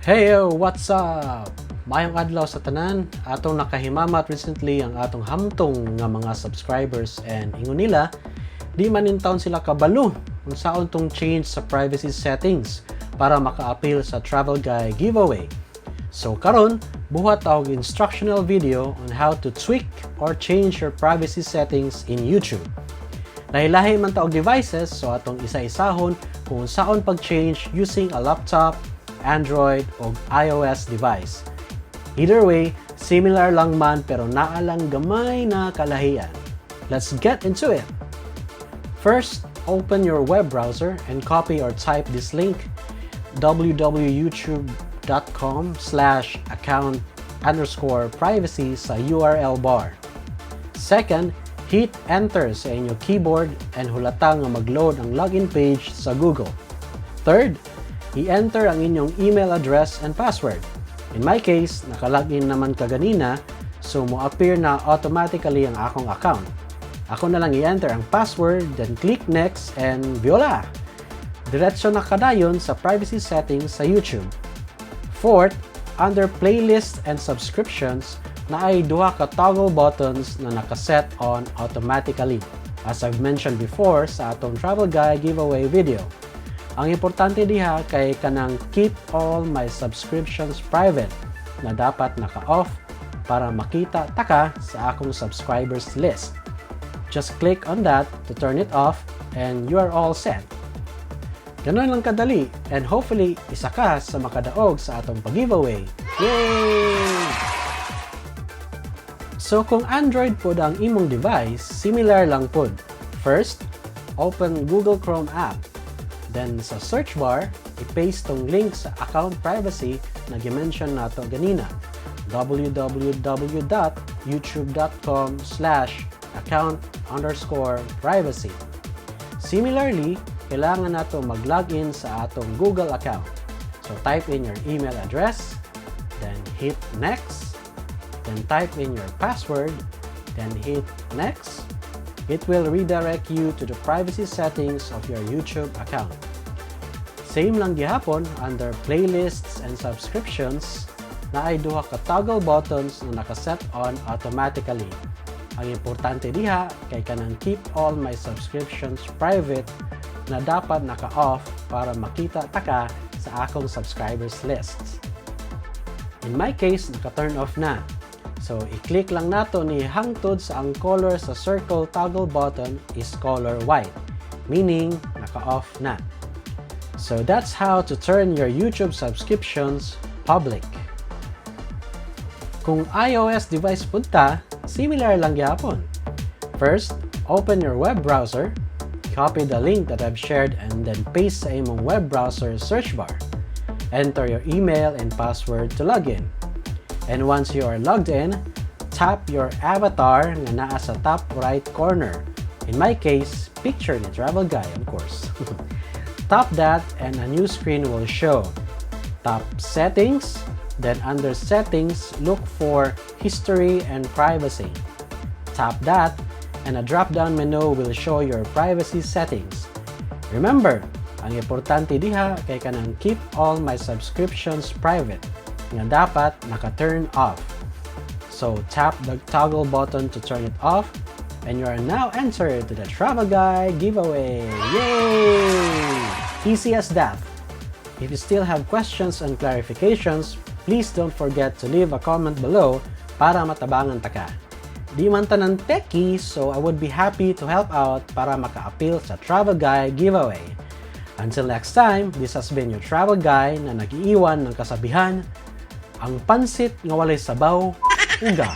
Heyo! What's up? Mayong adlaw sa tanan, atong nakahimamat recently ang atong hamtong nga mga subscribers and ingon nila, di man in town sila kabalo kung saon tong change sa privacy settings para makaapil sa travel guide giveaway. So karon, buhat og instructional video on how to tweak or change your privacy settings in YouTube. Lahi-lahi man ta og devices, so atong isa-isahon kung saon pag-change using a laptop, Android o iOS device. Either way, similar lang man pero naa lang gamay na kalahian. Let's get into it! First, open your web browser and copy or type this link www.youtube.com/account_privacy sa URL bar. Second, hit enter sa inyong keyboard and hulata nga mag-load ang login page sa Google. Third, i-enter ang inyong email address and password. In my case, nakalogin naman kaganina, so mo-appear na automatically ang akong account. Ako na lang i-enter ang password, then click next, and voila! Diretso na kadayon sa privacy settings sa YouTube. Fourth, under playlist and subscriptions, na ay duha ka toggle buttons na nakaset on automatically, as I've mentioned before sa atong travel guide giveaway video. Ang importante diha kay kanang keep all my subscriptions private na dapat naka-off para makita taka sa akong subscribers list. Just click on that to turn it off and you are all set. Ganun lang kadali and hopefully isa ka sa makadaog sa atong pag-giveaway. Yay! So kung Android pod ang imong device, similar lang pod. First, open Google Chrome app. Then sa search bar, i-paste tong link sa account privacy na gi-mention nato ganina, www.youtube.com/account_privacy. Similarly, kailangan nato mag-login sa atong Google account. So type in your email address, then hit next, then type in your password, then hit next. It will redirect you to the privacy settings of your YouTube account. Same lang gihapon under playlists and subscriptions na ay duha ka toggle buttons na nakaset on automatically. Ang importante diha kay kanang keep all my subscriptions private na dapat naka-off para makita taka sa akong subscribers lists. In my case, naka-turn off na. So, i-click lang nato ni hangtod sa ang color sa circle toggle button is color white, meaning naka-off na. So, that's how to turn your YouTube subscriptions public. Kung iOS device punta, similar lang gyapon. First, open your web browser, copy the link that I've shared and then paste sa imong web browser search bar. Enter your email and password to log in. And once you are logged in, tap your avatar na naa sa top right corner. In my case, picture ni travel guy, of course. Tap that and a new screen will show. Tap Settings, then under Settings, look for History and Privacy. Tap that and a drop-down menu will show your privacy settings. Remember, ang importante diha kay kanang keep all my subscriptions private nga dapat naka-turn off. So, tap the toggle button to turn it off and you are now entered to the Travel Guide giveaway. Yay! Easy as that. If you still have questions and clarifications, please don't forget to leave a comment below para matabangan taka. Di man tanan techie, so I would be happy to help out para makaapil sa Travel Guide giveaway. Until next time, this has been your Travel Guide na nag-iiwan ng kasabihan, ang pansit nga walay sabaw, uga.